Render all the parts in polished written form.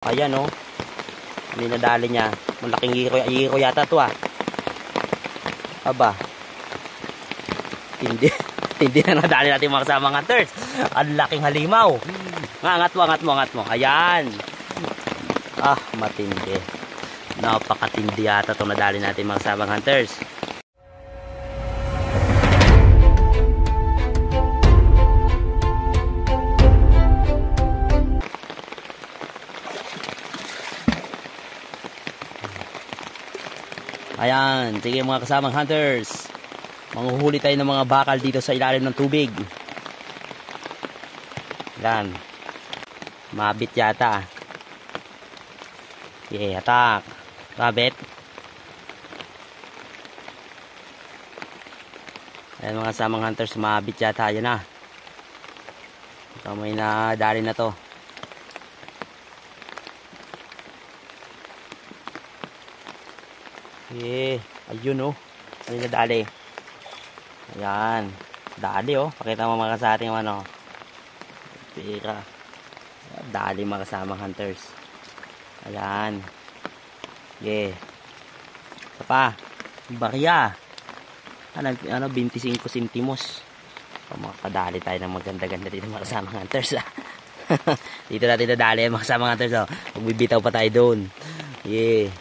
Ayan oh. May nadali niya. Malaking hiko yata to ah. Aba. Hindi. Hindi na nadali natin mga kasamang hunters. Ang laking halimaw. Angat mo. Ayan. Ah, matindi. Napakatindi yata itong nadali natin mga kasamang hunters. Ayan, sige mga kasamang hunters. Manghuhuli tayo ng mga bakal dito sa ilalim ng tubig. Ayan. Mabit yata. Okay, atak. Mabit. Ayan mga kasamang hunters, mabit yata. Ayan na. Ito may nadali na to. Eh, ayun oh. Ano na dali? Ayan. Dali oh. Pakita mo mga sa ating ano. Pira. Dali mga kasamang hunters. Ayan. Yeah. Ito pa. Barya. Ano 25 centimos. Makakadali tayo ng maganda-ganda dito mga kasamang hunters. Dito natin nadali mga kasamang hunters. Oh. Magbibitaw pa tayo doon. Yeah.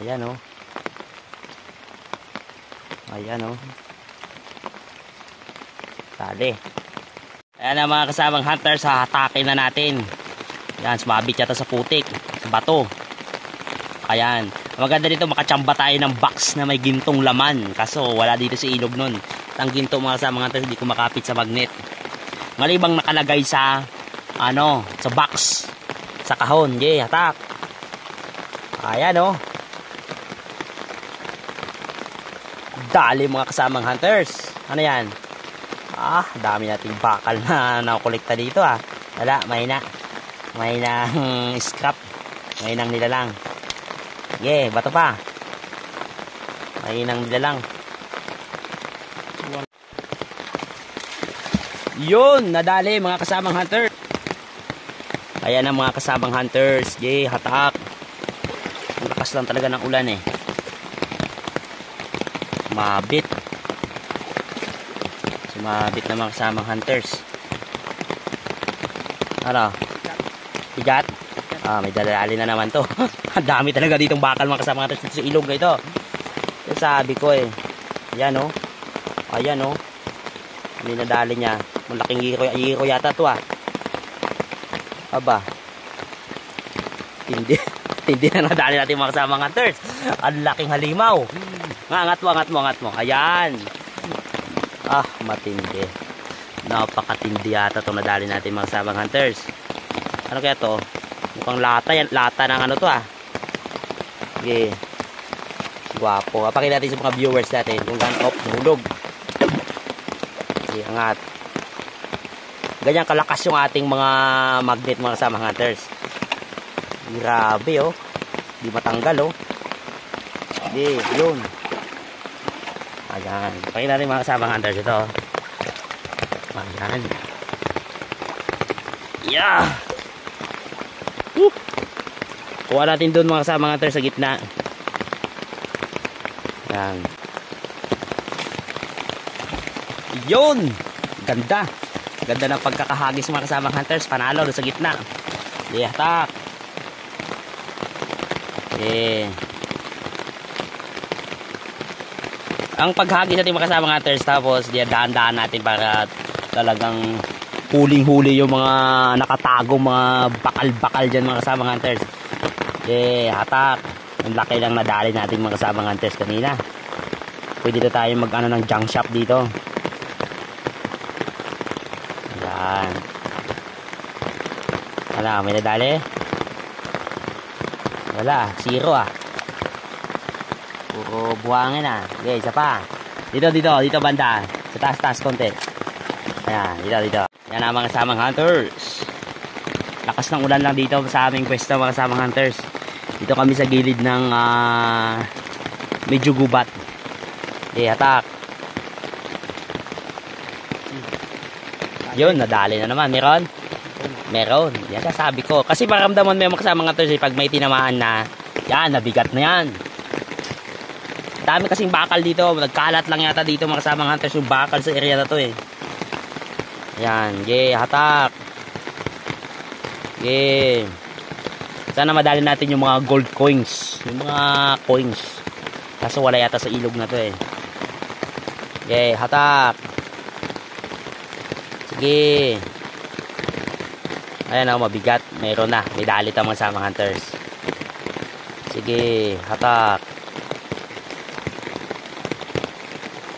Ayan oh. Ayan oh. Dali. Ayan na mga kasamang hunters, hatakin na natin. Ayan, sumabit yata sa putik, sa bato. Ayan. Maganda dito makachamba tayo ng box na may gintong laman. Kaso wala dito si ilog nun. Ang ginto mga kasamang hunters, hindi ko makapit sa magnet. Malibang nakalagay sa ano, sa box, sa kahon. Yeah, hatak. Ayan oh. Dali mga kasamang hunters. Ano yan? Ah, dami nating bakal na nakolekta dito ah. Wala, mahina. Mahinang scrap. Mahinang nilalang. Yeah, bato pa. Mahinang nilalang. Yun, nadali mga kasamang hunters. Ayan ang mga kasamang hunters. Yeah, hatak. Ang lakas lang talaga ng ulan eh. Mabit. Sumabit na mga kasamang hunters. Ano? Bigat? Ah, may dalali na naman to. Ang dami talaga ditong bakal mga kasamang hunters dito sa ilog na ito. Yung sabi ko eh. Ayan oh. Ayan oh. May nadali niya. Malaking hiko yata to ah. Aba. Hindi. Hindi na nadali natin mga kasamang hunters. Ang laking halimaw. Angat mo. Ayan. Ah, matindi. Napakatindi yata itong nadali natin mga kasamang hunters. Ano kaya to? Mukhang lata yan. Lata ng ano to ah. Okay. Guwapo. Pakita natin sa mga viewers natin kung gaano nahulog. Okay, angat. Ganyan kalakas yung ating mga magnet mga kasamang hunters. Grabe oh. Di matanggal oh. Okay, yun. Ayan. Pakita natin mga kasamang hunters ito. Ayan. Yeah. Kuha natin doon mga kasamang hunters sa gitna. Ayan. Yun. Ganda. Ganda ng pagkakahagis mga kasamang hunters. Panalo doon sa gitna. Yeah, tak. Okay. Ang paghagis natin mga kasamang hunters, tapos dahan-dahan natin para talagang huling-huli yung mga nakatagong mga bakal-bakal dyan mga kasamang hunters. Okay, hatak. Ang laki lang nadali natin mga kasamang hunters kanina. Pwede na tayo mag-ano ng junk shop dito. Ayan. Wala, may nadali? Wala, zero ah. Puro buhangin ah. Okay, isa pa. Dito banda. Sa taas konti. Ayan, dito. Yan ang mga kasamang hunters. Lakas ng ulan lang dito sa aming pwesto mga kasamang hunters. Dito kami sa gilid ng medyo gubat. Okay, atak. Yun, nadali na naman. Meron? Meron. Yan sabi ko. Kasi maramdaman mo yung mga kasamang hunters pag may tinamaan na, yan, nabigat na yan. Dami kasing bakal dito. Nagkalat lang yata dito mga kasamang hunters yung bakal sa area na to eh. Yan. Okay, hatak. Okay. Sana madali natin yung mga gold coins. Yung mga coins. Kaso wala yata sa ilog na to eh. Okay, hatak. Sige. Ayan ako, mabigat. Meron na. May dalit ang mga samang hunters. Sige, hatak.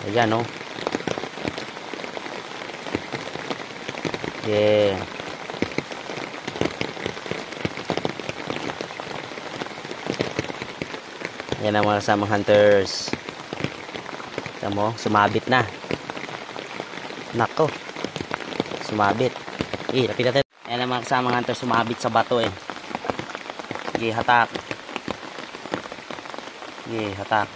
Ayan o. Okay. Ayan ang mga samang hunters. Mo, sumabit na. Nako. Sumabit. Lapit natin. Ayan ang mga kasamang hunters, sumabit sa bato eh. Sige, hatak. Sige, hatak.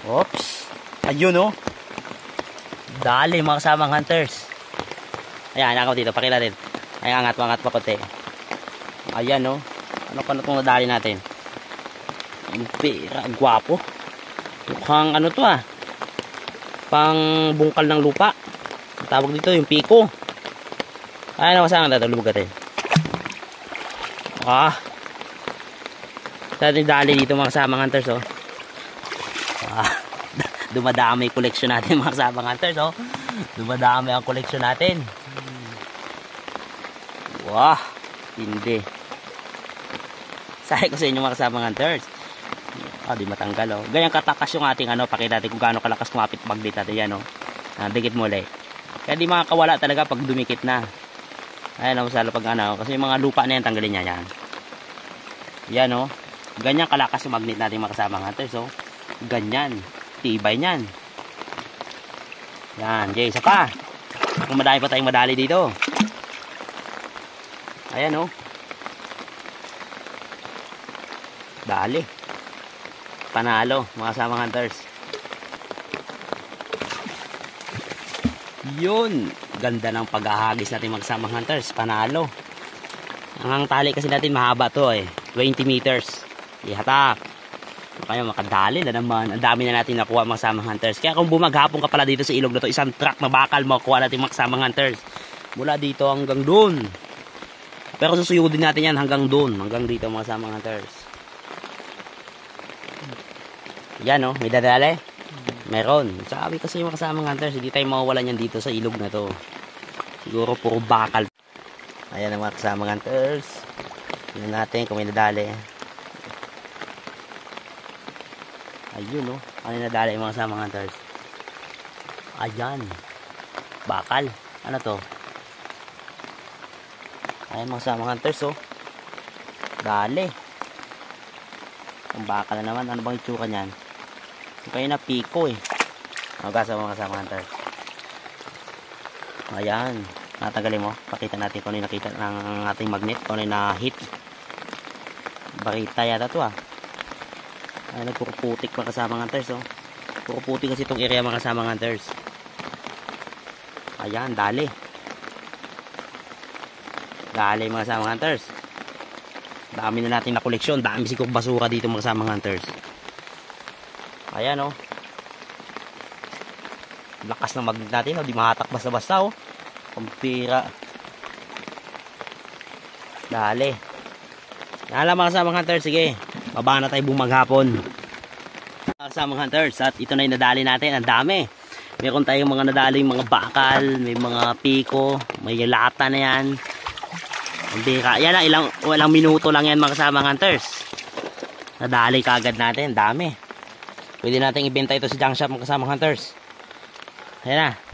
Oops. Ayun oh. Dali mga kasamang hunters. Ayan, ako dito. Pakita natin. Ayan, angat pa konti. Ayan oh. Ano pa na itong nadali natin? Pera, gwapo. Mukhang ano to pang bungkal ng lupa. Tawag dito yung piko. Ay, nakasama na ito. Lumag natin. Sa ating dali dito mga kasamang hunters dumadami koleksyon natin mga kasamang hunters dumadami ang koleksyon natin. Wah, hindi. Sabi ko sa inyo mga kasamang hunters. Di matanggal ganyan katakas yung ating pakita natin kung gaano kalakas kumapit magnet natin yan dikit mo ulit. Kaya di makakawala talaga pag dumikit na. Ayan masalo pag kasi yung mga lupa na yan tanggalin niya yan. Yan ganyan kalakas yung magnet natin mga kasamang hunters ganyan. Tibay niyan. Yan, isa pa. Kung madami pa tayong madali dito. Ayan dali. Panalo mga kasamang hunters. Yun, ganda ng paghahagis natin mga kasamang hunters. Panalo. Ang tali kasi natin mahaba to 20 meters. Ihatak. Kaya makadali na naman. Ang dami na natin nakuha mga kasamang hunters. Kaya kung bumaghapon ka pala dito sa ilog na to, isang truck na bakal makuha natin mga kasamang hunters. Mula dito hanggang doon. Pero susuyudin natin yan hanggang doon. Hanggang dito mga kasamang hunters. Yan may dadali. Meron. Sabi kasi yung mga kasamang hunters, hindi tayo mawawalan yan dito sa ilog na to. Siguro puro bakal. Ayan ang mga kasamang hunters. Tignan natin kung may nadali. Ayun ano yung nadali yung mga kasamang hunters. Ayan. Bakal. Ano to? Ayan mga kasamang hunters Dali. Ang bakal na naman. Ano bang itsura niyan? Kaya na piko Magasa mga kasamang hunters. Ayan. Natanggalin mo. Pakita natin kung ano yung nakita ng ating magnet. Kung ano yung na-hit. Barita yata to Ayan, nagpuputik mga kasamang hunters Puputik kasi itong area mga kasamang hunters. Ayan, dali. Dali mga kasamang hunters. Dami na natin na koleksyon. Dami siguro basura dito mga kasamang hunters. Ayan lakas ng magnet natin di mahatak basta-basta Pampira. Dali. Nala mga kasamang hunters. Sige, baba na tayo bumaghapon mga kasamang hunters. At ito na yung nadali natin. Ang dami. Meron tayong mga nadaling mga bakal. May mga piko. May lata na yan. Pampira. Yan ilang minuto lang yan mga kasamang hunters. Nadali kagad natin. Dami. Pwede natin ibenta ito sa junk shop mga kasamang hunters. Ayan na.